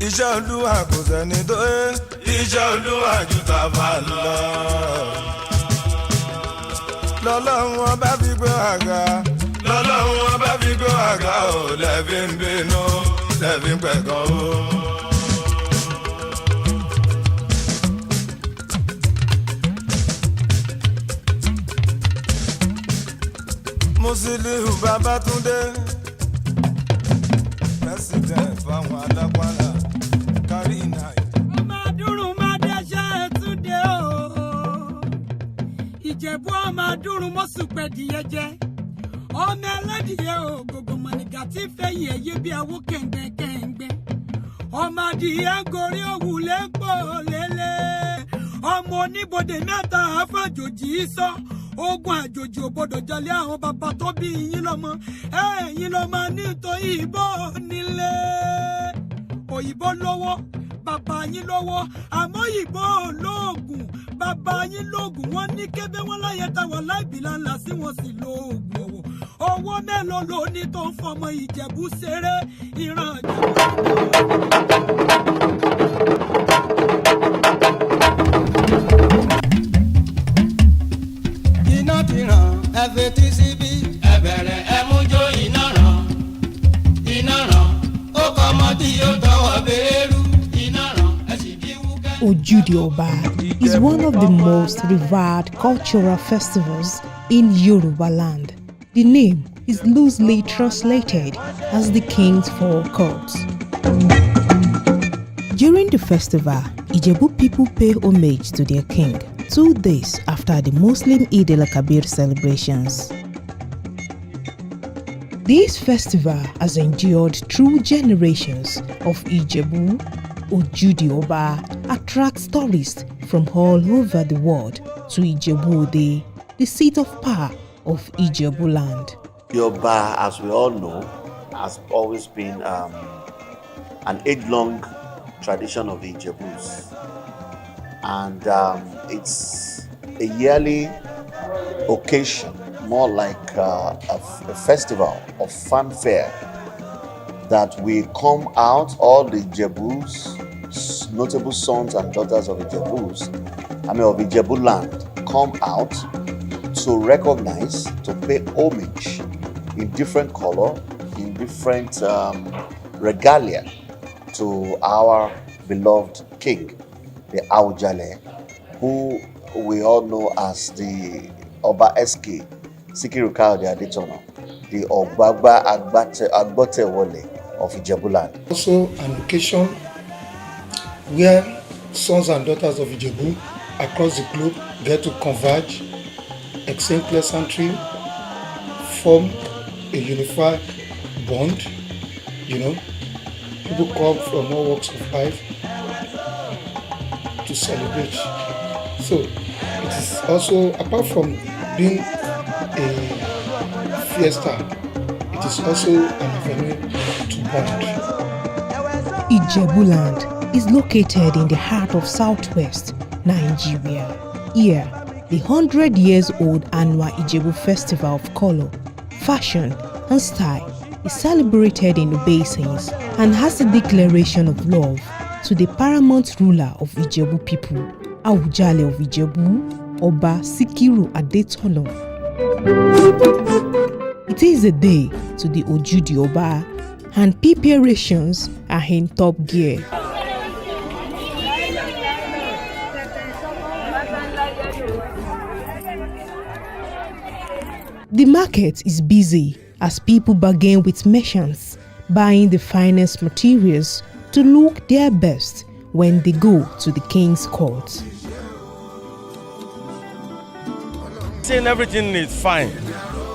Iṣẹ́ Olúwa kò sẹ́ni tó yé. Iṣẹ́ Olúwa ju tàfà lọ. Lọ́lọ́run ọba fi gbé àga. Lọ́lọ́run ọba fi gbé àga o. Lẹ́fi ń bínú, lẹ́fi ń pẹ̀gàn o. Musiliu Babátúndé, president fáwọn alágbára kárí náà. Ọmọ adúrún máa dẹ́ṣẹ́ túnde o. Ìjẹ̀bú ọmọ adúrún mọ́sùpẹ̀ dìyẹ jẹ́. Ọmọ ẹlẹ́dìyẹ o, gbogbo mọ̀nìkà tí fẹ̀yìn ẹ̀yẹ bí awó kẹ̀ǹgbẹ̀kẹ̀ǹgbẹ̀. Ọmọ adìyẹ ń gorí òwú lẹ́pọ̀ lélẹ̀. Ọmọ oníbodè mẹ́ta àfàjòjì sọ. Ogun àjòjì òbodò jọlé àwọn bàbá tó bí yín lọ́mọ. Ẹ̀yin ló máa nítorí ìbò nílé. Òyìnbó lówó, bàbá yín lówó, àmọ́ òyìnbó lóògùn. Bàbá yín lóògùn, wọ́n ní kébé wọn láyé táwọn láìbìlà ńlá sí wọn sì lóògùn owó. Owó mélòó ló ní tó ń fọmọ Ìjẹ̀bú ṣeré ìran Iná ti ràn ẹ fetí síbí. Ẹ bẹ̀rẹ̀ ẹ mú jó iná ràn. Iná ràn ó kọ́ ọmọ tí yóò tọwọ́ bẹ́ẹ̀rù. Iná ràn ẹ sì bí wúkẹ́. OJUDE ỌBÁ is one of the most revered cultural festivals in Yoruba land. The name is loosely translated as the King's Four Courts. During the festival, Ijebu people pay homage to their king 2 days after the Muslim Eid el-Kabir celebrations. This festival has endured through generations of Ijebu. OJUDE ỌBÁ attracts tourists from all over the world to Ijebu-Ode, the seat of power of Ijebu land. Yoruba, as we all know, has always been an age-long tradition of the Ijebus. And it's a yearly occasion, more like a festival of fanfare, that we come out, all the Ijebus, notable sons and daughters of Ijebus, of Ijebu land, come out to recognize, to pay homage in different color, in different regalia to our beloved king, the Aujale, who we all know as the Oba SK Sikiru Kayode Adetono, the Ogbagba Agbotewole of Ijebuland. Also an occasion where sons and daughters of Ijebu across the globe get to converge, exchange pleasantry, form a unified bond. People come from all walks of life to celebrate. So it is also, apart from being a fiesta, it is also an avenue to bond. Ijebuland is located in the heart of southwest Nigeria. Here, the 100-years-old annual Ijebu Festival of Color, Fashion and Style is celebrated in the basins and has a declaration of love to the paramount ruler of Ijebu people, Awujale of Ijebu, Oba Sikiru Adetono. It is a day to the OJUDE ỌBÁ, and preparations are in top gear. The market is busy as people bargain with merchants, buying the finest materials to look their best when they go to the king's court. Saying everything is fine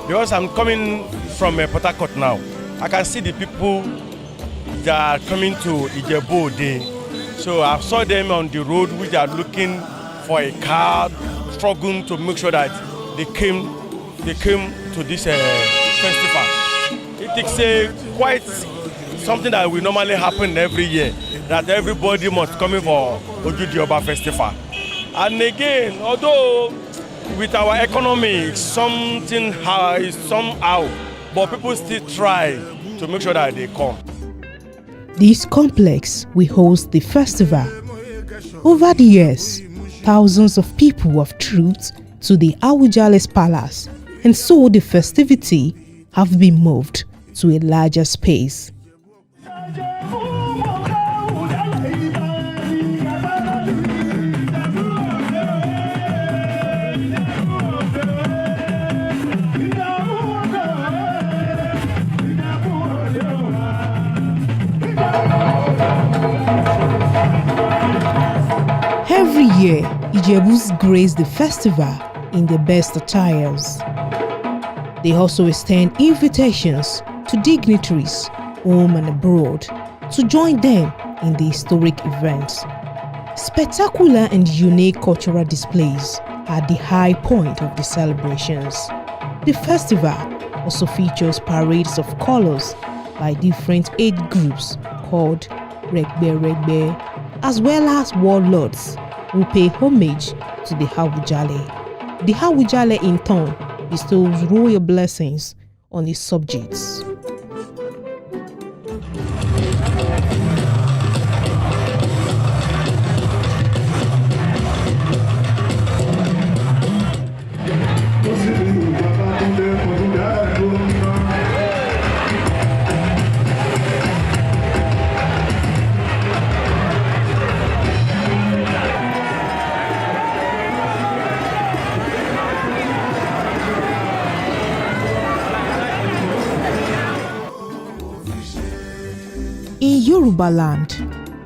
because I'm coming from Port Harcourt now. I can see the people that are coming to Ijebu-Ode. So I saw them on the road which are looking for a car, struggling to make sure that they came to this festival. It is quite something that will normally happen every year, that everybody must come in for OJUDE ՕBÁ festival. And again, although with our economy, something is somehow, but people still try to make sure that they come. This complex will host the festival. Over the years, thousands of people have trooped to the Awujale's palace, and so the festivity have been moved to a larger space. Every year, Ijebus grace the festival in the best attires. They also extend invitations to dignitaries, home and abroad, to join them in the historic events. Spectacular and unique cultural displays are the high point of the celebrations. The festival also features parades of colors by different age groups called Regbe, as well as warlords who pay homage to the Awujale. The Awujale in turn bestows royal blessings on his subjects. In Yoruba land,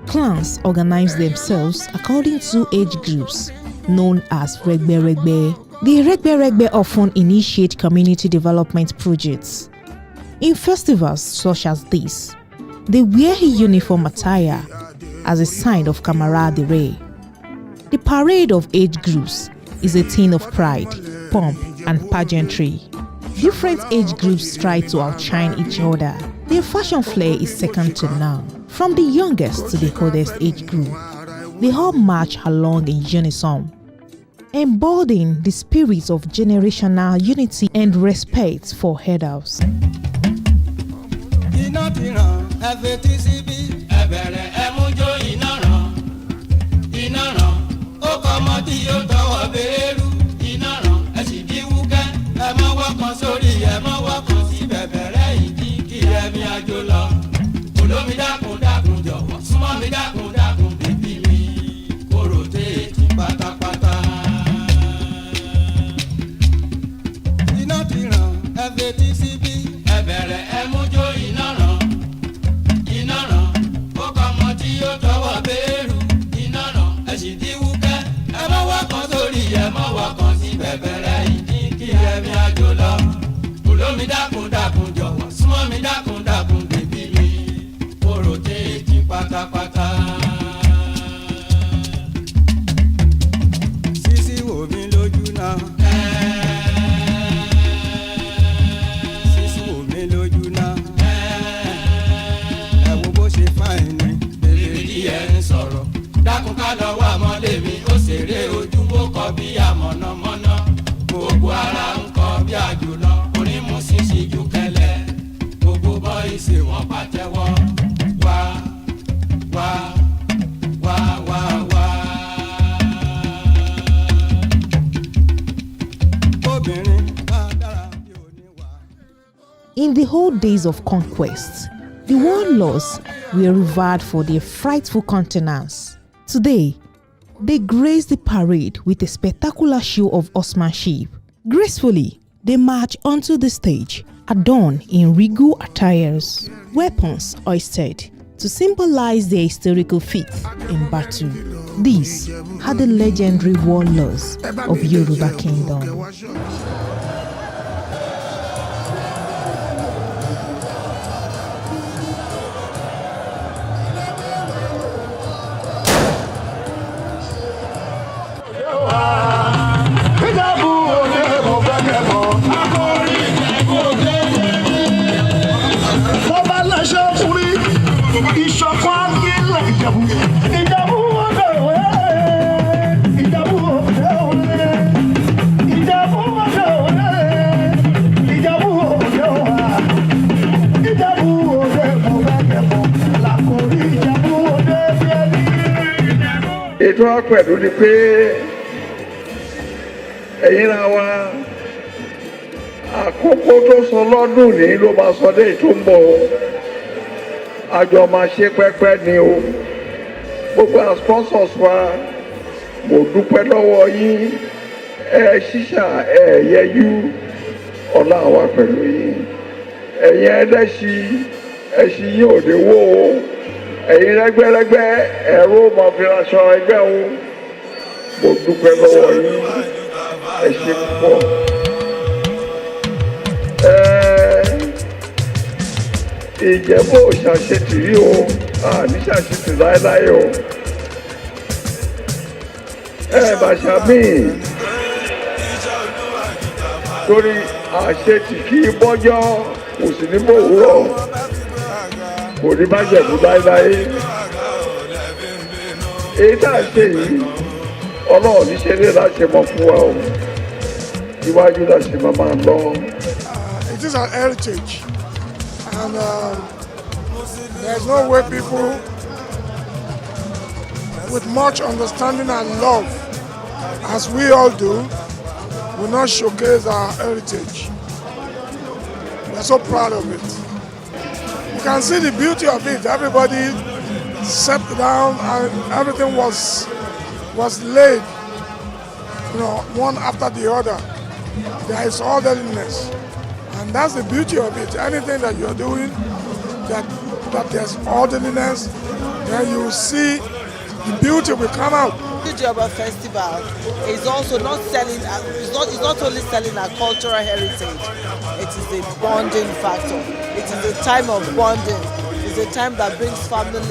clans organize themselves according to age groups known as Regbe. The Regbe often initiate community development projects. In festivals such as this, they wear a uniform attire as a sign of camaraderie. The parade of age groups is a thing of pride, pomp, and pageantry. Different age groups try to outshine each other. Their fashion flair is second to none. From the youngest to the oldest age group, they all march along in unison, embodying the spirit of generational unity and respect for elders. In the old days of conquest, the warlords were revered for their frightful countenance. Today, they grace the parade with a spectacular show of horsemanship. Gracefully, they march onto the stage, adorned in regal attires, weapons hoisted to symbolize their historical feat in battle. These are the legendary warlords of Yoruba Kingdom. La tó wá pẹ̀lú ni pé ẹ̀yin náà wá àkókò tó sọ lọ́dún ní ló máa sọ dé tó ń bọ̀ àjọ máa ṣe pẹ́pẹ́ ni o gbogbo àwọn sponsors wa mo dúpẹ́ lọ́wọ́ yín ṣíṣà yẹjú ọlá wa pẹ̀lú yín ẹ̀yin ẹlẹ́ṣin yín ò lè wó o ẹ̀yin rẹ́gbẹ́rẹ́gbẹ́ ẹ̀rọ máa fi aṣọ ẹgbẹ́ o mo dúpẹ́ lọ́wọ́ yín ẹ ṣé púpọ̀. Ìjẹ̀bú ò ṣàṣetì rí o ní ṣàṣetì láéláé o bàṣàmì torí àṣetì kì í bọ́jọ́ kò sì ní bòwúrọ̀ kò ní bá Jẹ̀bú láéláé èyí tá a ṣe yìí Ọlọ́run ní ṣe lè láṣẹ mọ́ fún wa o iwájú láṣẹ máa lọ. It is an heritage. And there's no way people with much understanding and love, as we all do, will not showcase our heritage. We're so proud of it. You can see the beauty of it. Everybody sat down and everything was laid, one after the other. There is orderliness. And that's the beauty of it. Anything that you're doing, that there's orderliness, then you will see the beauty will come out. OJUDE ՕBÁ Festival is also not selling, it's not only selling our cultural heritage, it is a bonding factor. It is a time of bonding. It's a time that brings families,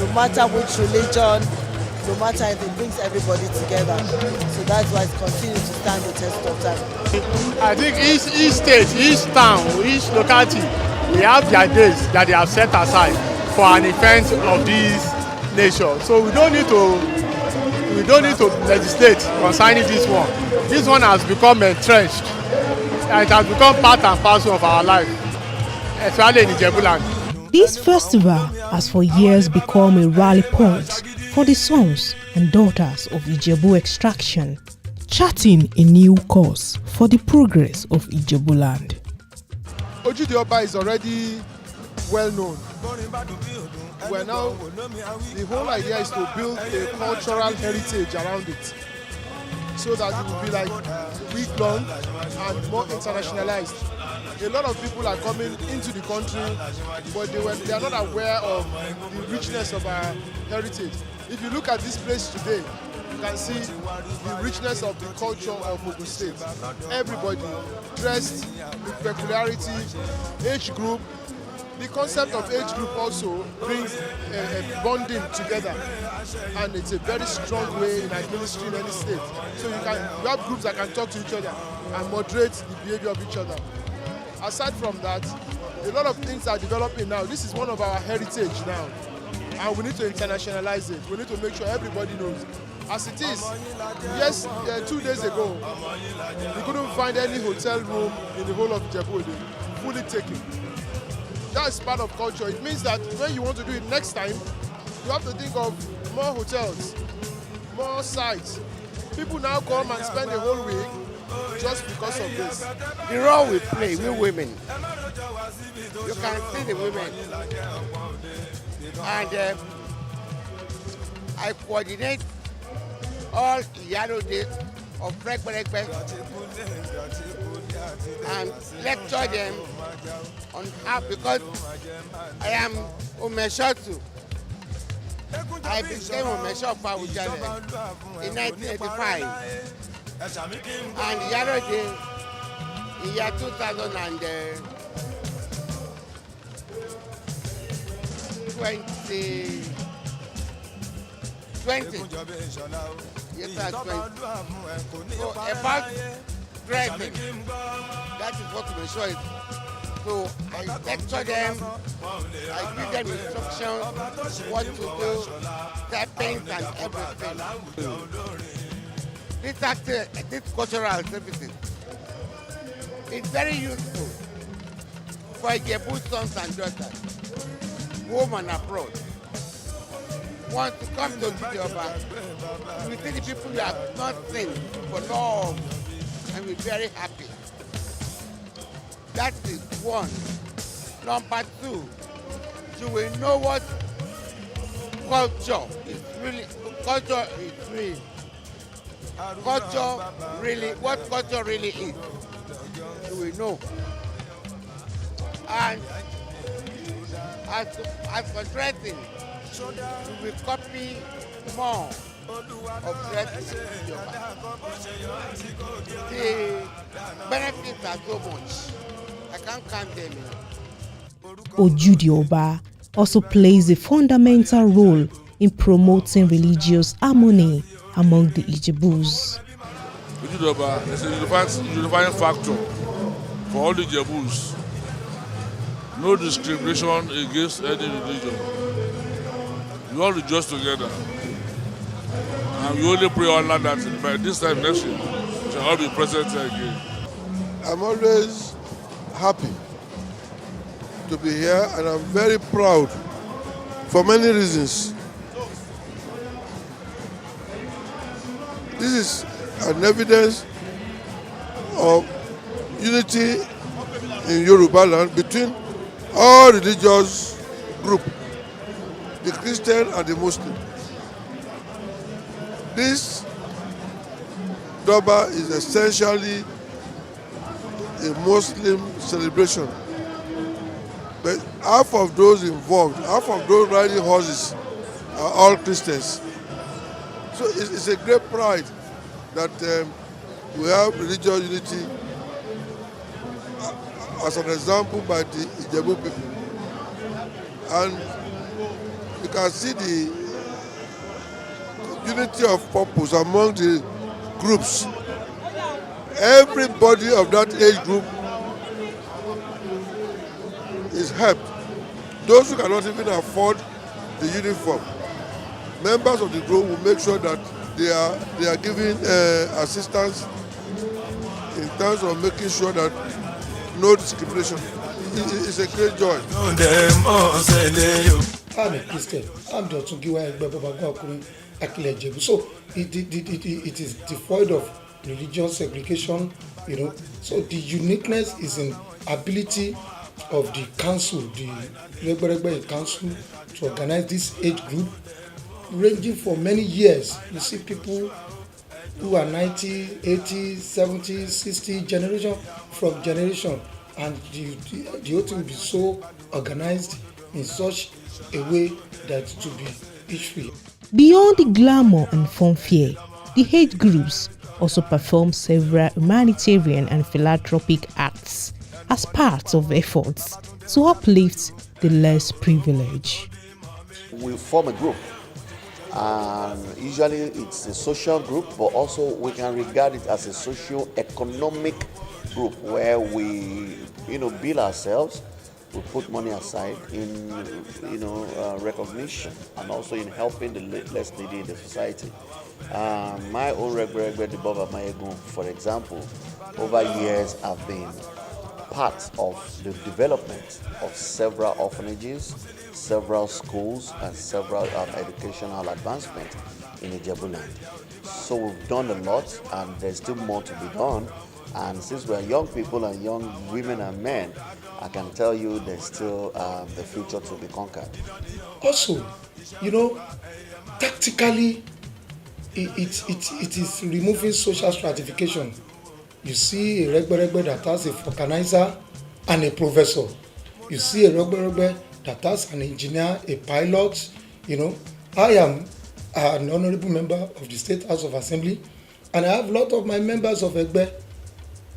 no matter which religion, no matter if it brings everybody together. So that's why it continues to stand the test of time. I think each state, each town, each locality, we have their days that they have set aside for an event of this nature. So we don't need to legislate concerning this one. This one has become entrenched. It has become part and parcel of our life, especially in Ijebu land. This festival has for years become a rally point for the sons and daughters of Ijebu extraction, charting a new course for the progress of Ijebu land. OJUDE ՕBÁ is already well known. Well, now the whole idea is to build a cultural heritage around it, so that it will be like week-long and more internationalized. A lot of people are coming into the country, but they are not aware of the richness of our heritage. If you look at this place today, you can see the richness of the culture of Ogun State. Everybody dressed with peculiarity, age group. The concept of age group also brings a bonding together, and it's a very strong way in administering any state. So you have groups that can talk to each other and moderate the behavior of each other. Aside from that, a lot of things are developing now. This is one of our heritage now, and we need to internationalize it. We need to make sure everybody knows. As it is, yes, 2 days ago, we couldn't find any hotel room in the whole of Ijebu, fully taken. That's part of culture. It means that when you want to do it next time, you have to think of more hotels, more sites. People now come and spend the whole week just because of this. The role we play, we women, you can see the women. And I coordinate all Yaro days of Frekberekbe and lecture them on how, because I am Umeshotu. I became Umesho of Awujale in 1985. And Yaro Day in year 2020. Yes, that's 20. So about driving, that is what we show it. So I lecture them, I give them instructions, what to do, steppings and everything. This cultural activity is very useful for Ijebu sons and daughters, home and abroad. want to come to OJUDE ỌBÁ, you will see the people you have not seen for long, and we're very happy. That is one. Number two, you will know what culture is really. What culture really is. You will know. And as for dressing, you will copy more of dressing. The benefits are so much. I can't count them. OJUDE ՕBÁ also plays a fundamental role in promoting religious harmony among the Ijebus. OJUDE ՕBÁ is a unifying factor for all the Ijebus. No discrimination against any religion. We all rejoice together. And we only pray Allah that by this time next year, we shall all be present here again. I'm always happy to be here, and I'm very proud for many reasons. This is an evidence of unity in Yoruba land between all religious groups, the Christian and the Muslim. This Durbar is essentially a Muslim celebration. But half of those involved, half of those riding horses are all Christians. So it's a great pride that we have religious unity as an example by the Ijebu people. And you can see the unity of purpose among the groups. Everybody of that age group is helped. Those who cannot even afford the uniform, members of the group will make sure that they are giving assistance in terms of making sure that no discrimination. It's a great joy. I'm a Christian. I'm the Otungiwa Akile Ijebu. So it is devoid of religious segregation, you know. So the uniqueness is in ability of the council, the Legberegbe council, to organize this age group, ranging for many years. You see people who are 90, 80, 70, 60 generation from generation, and the whole thing will be so organized in such a way that to be age-free. Beyond the glamour and fanfare, the age groups also perform several humanitarian and philanthropic acts as part of efforts to uplift the less privileged. We form a group, and usually it's a social group, but also we can regard it as a socio-economic group where we, build ourselves. We put money aside in, recognition and also in helping the less needy in the society. My own Regbe Dibova Mayegun, for example, over years I've been part of the development of several orphanages, several schools, and several educational advancement in Ijebu land. So we've done a lot, and there's still more to be done. And since we're young people and young women and men, I can tell you there's still the future to be conquered. Also, tactically, it is removing social stratification. You see a Regbe that has a vulcanizer and a professor. You see a Regbe that has an engineer, a pilot. I am an honorable member of the State House of Assembly, and I have a lot of my members of Egbe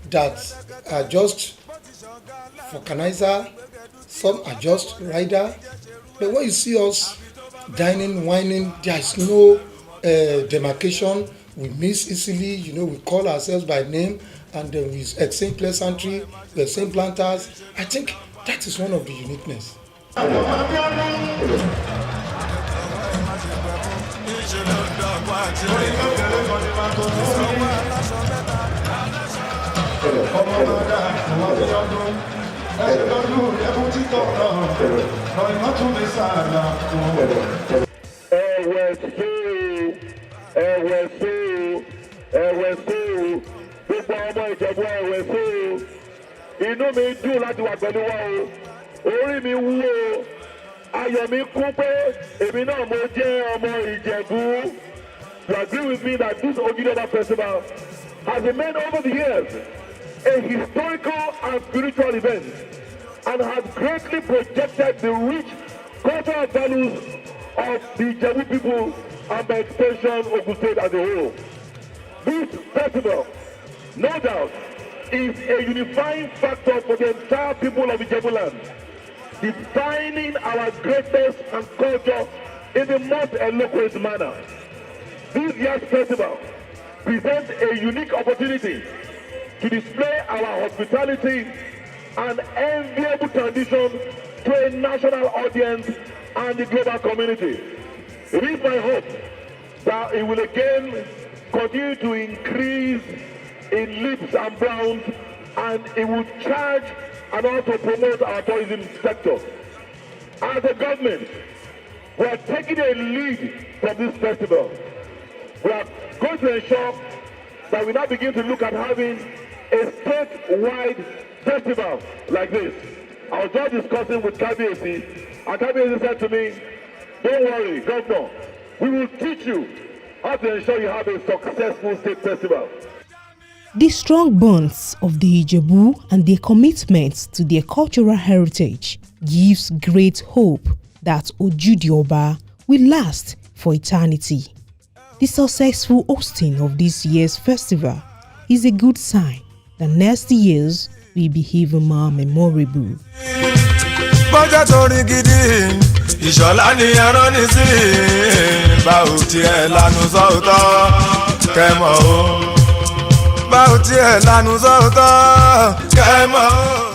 that are just vulcanizer, some are just rider. But when you see us dining, whining, there is no demarcation. We miss easily, we call ourselves by name, and then we exchange pleasantry, we exchange planters. I think that is one of the uniqueness. gbogbo ọmọ Ìjẹ̀bú ẹ̀wẹ̀ sí o. Inú mi dùn láti wà pẹ̀lú wa o. Orí mi wú o. Ayọ̀ mi kún pé èmi náà mo jẹ́ ọmọ Ìjẹ̀bú. You agree with me that this OJUDE ỌBÁ festival has remained over the years a historical and spiritual event and has greatly projected the rich cultural values of the Ìjẹ̀bú people and by extension Ogun State as a whole. This festival, no doubt, is a unifying factor for the entire people of Ìjẹ̀bú land, defining our greatness and culture in the most eloquent manner. This year's festival presents a unique opportunity to display our hospitality and enviable tradition to a national audience and the global community. It is my hope that it will again continue to increase in leaps and bounds, and it will charge and also promote our tourism sector. As a government, we are taking a lead from this festival. We are going to ensure that we now begin to look at having a statewide festival like this. I was just discussing with Kabiyesi, and Kabiyesi said to me, don't worry, Governor, we will teach you how to ensure you have a successful state festival. The strong bonds of the Ìjẹ̀bú and their commitment to their cultural heritage gives great hope that OJUDE ỌBÁ will last for eternity. The successful hosting of this year's festival is a good sign that next years will be even more memorable. Bọ́jà torí gidi, ìṣọ̀lá ni ẹran ní sí, báwo tiẹ̀ lanu sọ́ọ̀tọ̀ kẹ́mọ̀ o. Báwo tiẹ̀ lanu sọ́ọ̀tọ̀ kẹ́mọ̀ o.